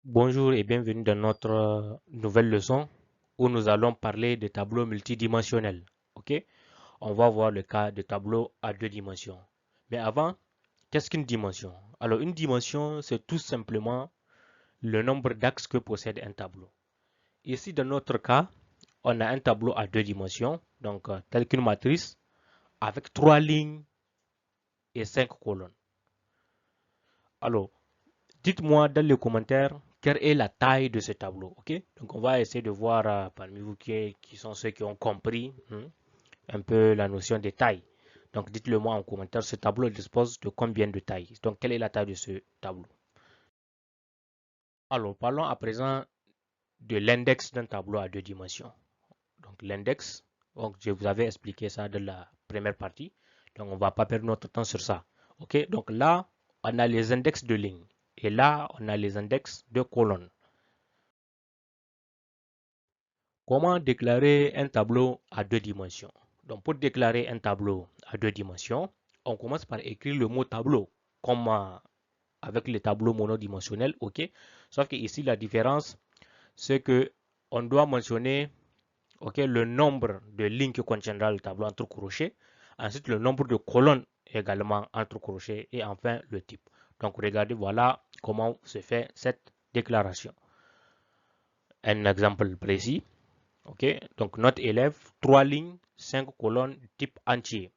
Bonjour et bienvenue dans notre nouvelle leçon où nous allons parler de tableaux multidimensionnels. Ok? On va voir le cas de tableau à deux dimensions. Mais avant, qu'est-ce qu'une dimension? Alors, une dimension, c'est tout simplement le nombre d'axes que possède un tableau. Ici, dans notre cas, on a un tableau à deux dimensions, donc tel qu'une matrice, avec trois lignes et cinq colonnes. Alors, dites-moi dans les commentaires quelle est la taille de ce tableau. Ok, donc on va essayer de voir parmi vous qui sont ceux qui ont compris un peu la notion de taille. Donc dites-le moi en commentaire, ce tableau dispose de combien de tailles? Donc quelle est la taille de ce tableau? Alors parlons à présent de l'index d'un tableau à deux dimensions. Donc l'index, donc je vous avais expliqué ça dans la première partie. Donc on ne va pas perdre notre temps sur ça. Ok, donc là on a les index de lignes et là on a les index de colonnes. Comment déclarer un tableau à deux dimensions? Donc, pour déclarer un tableau à deux dimensions, on commence par écrire le mot tableau, comme avec les tableaux monodimensionnels, ok? Sauf que ici, la différence, c'est que on doit mentionner, ok, le nombre de lignes que contiendra le tableau entre crochets, ensuite le nombre de colonnes également entre crochets, et enfin le type. Donc, regardez, voilà comment se fait cette déclaration. Un exemple précis. Ok, donc notre élève, 3 lignes, 5 colonnes, type entier.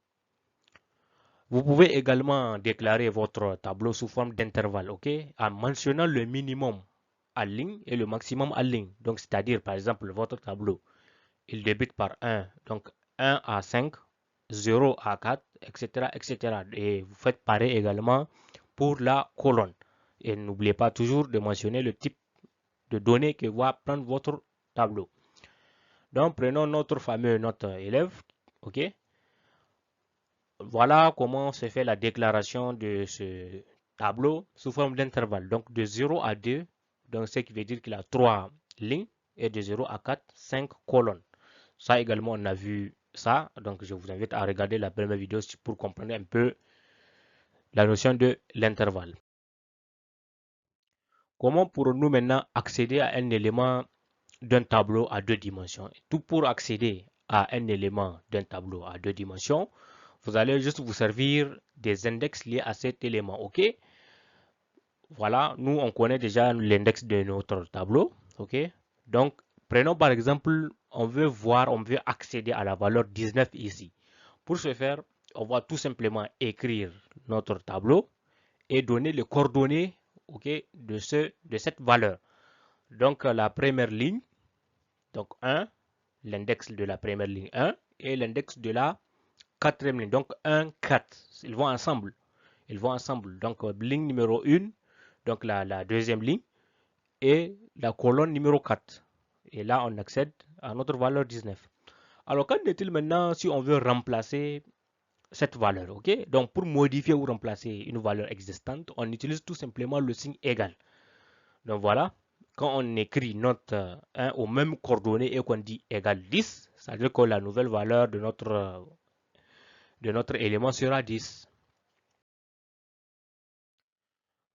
Vous pouvez également déclarer votre tableau sous forme d'intervalle, ok, en mentionnant le minimum à ligne et le maximum à ligne. Donc, c'est-à-dire, par exemple, votre tableau, il débute par 1, donc 1 à 5, 0 à 4, etc., etc. Et vous faites pareil également pour la colonne. Et n'oubliez pas toujours de mentionner le type de données que va prendre votre tableau. Donc, prenons notre fameux notre élève. OK? Voilà comment se fait la déclaration de ce tableau sous forme d'intervalle. Donc, de 0 à 2, donc ce qui veut dire qu'il a 3 lignes, et de 0 à 4, 5 colonnes. Ça également, on a vu ça. Donc, je vous invite à regarder la première vidéo pour comprendre un peu la notion de l'intervalle. Comment pourrons-nous maintenant accéder à un élément d'un tableau à deux dimensions? Tout pour accéder à un élément d'un tableau à deux dimensions, vous allez juste vous servir des index liés à cet élément. OK? Voilà, nous on connaît déjà l'index de notre tableau. OK? Donc, prenons par exemple, on veut accéder à la valeur 19 ici. Pour ce faire, on va tout simplement écrire notre tableau et donner les coordonnées, OK, de cette valeur. Donc, la première ligne, donc 1, l'index de la première ligne 1 et l'index de la quatrième ligne. Donc 1, 4. Ils vont ensemble. Ils vont ensemble. Donc ligne numéro 1, donc la deuxième ligne et la colonne numéro 4. Et là, on accède à notre valeur 19. Alors, qu'en est-il maintenant si on veut remplacer cette valeur? Ok, donc pour modifier ou remplacer une valeur existante, on utilise tout simplement le signe égal. Donc voilà, quand on écrit notre 1 aux mêmes coordonnées et qu'on dit égal 10, ça veut dire que la nouvelle valeur de notre élément sera 10.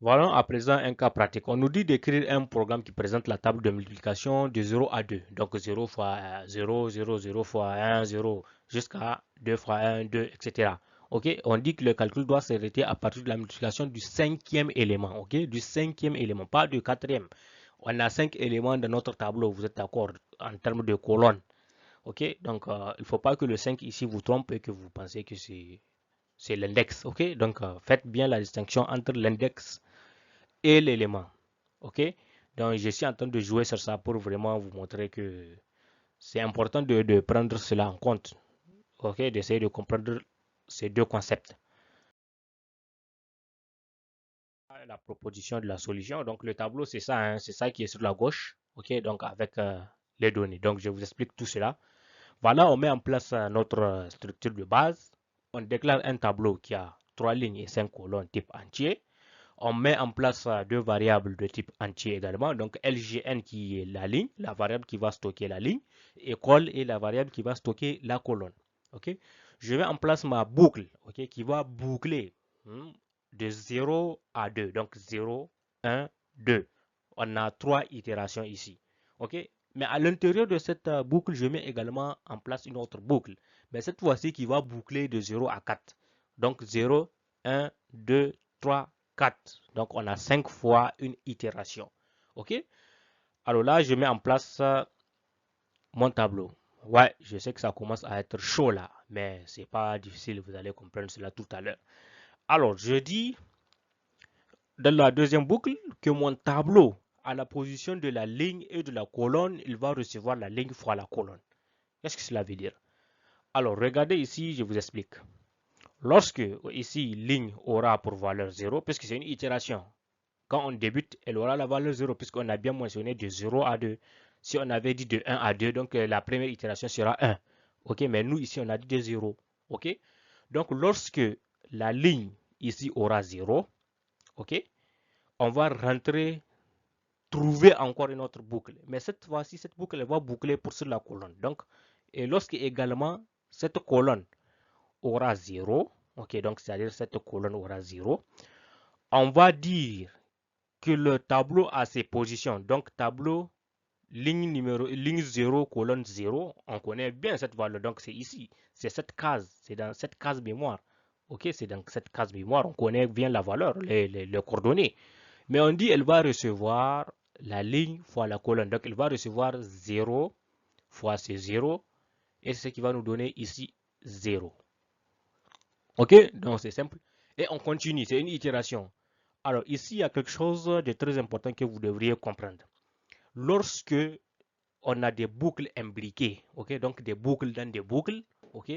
Voilà à présent un cas pratique. On nous dit d'écrire un programme qui présente la table de multiplication de 0 à 2. Donc 0 fois 0, 0, 0 fois 1, 0, jusqu'à 2 fois 1, 2, etc. Ok, on dit que le calcul doit s'arrêter à partir de la multiplication du cinquième élément. Ok, du cinquième élément, pas du quatrième. On a 5 éléments dans notre tableau, vous êtes d'accord, en termes de colonnes. Ok, donc il ne faut pas que le 5 ici vous trompe et que vous pensez que c'est l'index. Ok, donc faites bien la distinction entre l'index et l'élément. Ok, donc je suis en train de jouer sur ça pour vraiment vous montrer que c'est important de prendre cela en compte. Ok, d'essayer de comprendre ces deux concepts. La proposition de la solution. Donc le tableau, c'est ça, hein, c'est ça qui est sur la gauche. Ok, donc avec les données. Donc je vous explique tout cela. Voilà, on met en place notre structure de base. On déclare un tableau qui a 3 lignes et 5 colonnes type entier. On met en place deux variables de type entier également. Donc LGN qui est la ligne, la variable qui va stocker la ligne, et col est la variable qui va stocker la colonne. Ok, je mets en place ma boucle, ok, qui va boucler de 0 à 2. Donc 0, 1, 2. on a 3 itérations ici. OK? Mais à l'intérieur de cette boucle, je mets également en place une autre boucle. Mais cette fois-ci qui va boucler de 0 à 4. Donc 0, 1, 2, 3, 4. Donc on a 5 fois une itération. OK? Alors là, je mets en place mon tableau. Ouais, je sais que ça commence à être chaud là, mais c'est pas difficile, vous allez comprendre cela tout à l'heure. Alors, je dis dans la deuxième boucle que mon tableau, à la position de la ligne et de la colonne, il va recevoir la ligne fois la colonne. Qu'est-ce que cela veut dire? Alors, regardez ici, je vous explique. Lorsque ici, ligne aura pour valeur 0, puisque c'est une itération. Quand on débute, elle aura la valeur 0, puisqu'on a bien mentionné de 0 à 2. Si on avait dit de 1 à 2, donc la première itération sera 1. OK, mais nous, ici, on a dit de 0. OK? Donc, lorsque la ligne ici aura 0, OK, on va rentrer, trouver encore une autre boucle. Mais cette fois-ci, cette boucle elle va boucler pour sur la colonne. Donc, et lorsque également cette colonne aura 0, OK, donc c'est-à-dire cette colonne aura 0, on va dire que le tableau a ses positions. Donc, tableau, ligne 0, colonne 0, on connaît bien cette valeur. Donc, c'est ici, c'est cette case, c'est dans cette case mémoire. OK, c'est dans cette case mémoire, on connaît bien la valeur, les coordonnées. Mais on dit elle va recevoir la ligne fois la colonne. Donc, elle va recevoir 0 fois ce 0. Et c'est ce qui va nous donner ici 0. OK, donc c'est simple. Et on continue, c'est une itération. Alors, ici, il y a quelque chose de très important que vous devriez comprendre. Lorsque on a des boucles imbriquées, OK, donc des boucles dans des boucles, OK,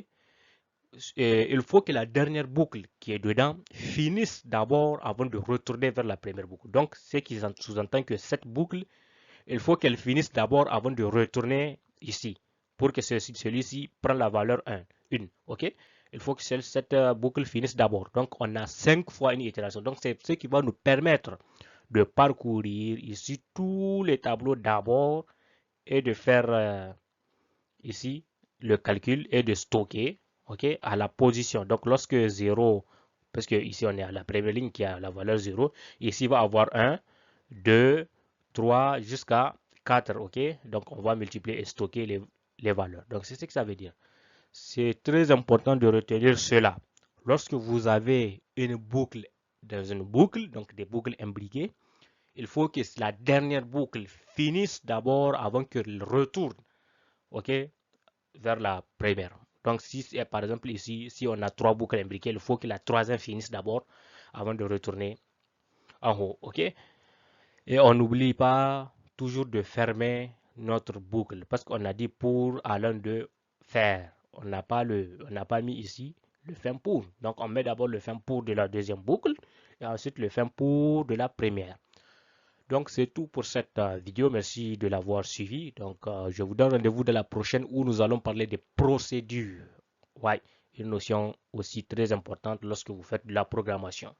il faut que la dernière boucle qui est dedans finisse d'abord avant de retourner vers la première boucle. Donc, ce qui sous-entend que cette boucle, il faut qu'elle finisse d'abord avant de retourner ici, pour que celui-ci prenne la valeur 1. OK? Il faut que cette boucle finisse d'abord. Donc, on a 5 fois une itération. Donc, c'est ce qui va nous permettre de parcourir ici tous les tableaux d'abord et de faire ici le calcul et de stocker, OK, à la position. Donc, lorsque 0, parce que ici on est à la première ligne qui a la valeur 0, ici il va avoir 1, 2, 3 jusqu'à 4, OK. Donc, on va multiplier et stocker les valeurs. Donc, c'est ce que ça veut dire. C'est très important de retenir cela. Lorsque vous avez une boucle dans une boucle, donc des boucles imbriquées, il faut que la dernière boucle finisse d'abord avant qu'elle retourne, OK, vers la première. Donc, si par exemple ici, si on a 3 boucles imbriquées, il faut que la troisième finisse d'abord avant de retourner en haut, OK. Et on n'oublie pas toujours de fermer notre boucle parce qu'on a dit pour à l'un de faire. On n'a pas mis ici le fin pour. Donc, on met d'abord le fin pour de la deuxième boucle et ensuite le fin pour de la première. Donc, c'est tout pour cette vidéo. Merci de l'avoir suivi. Donc, je vous donne rendez-vous dans la prochaine où nous allons parler des procédures. Ouais, une notion aussi très importante lorsque vous faites de la programmation.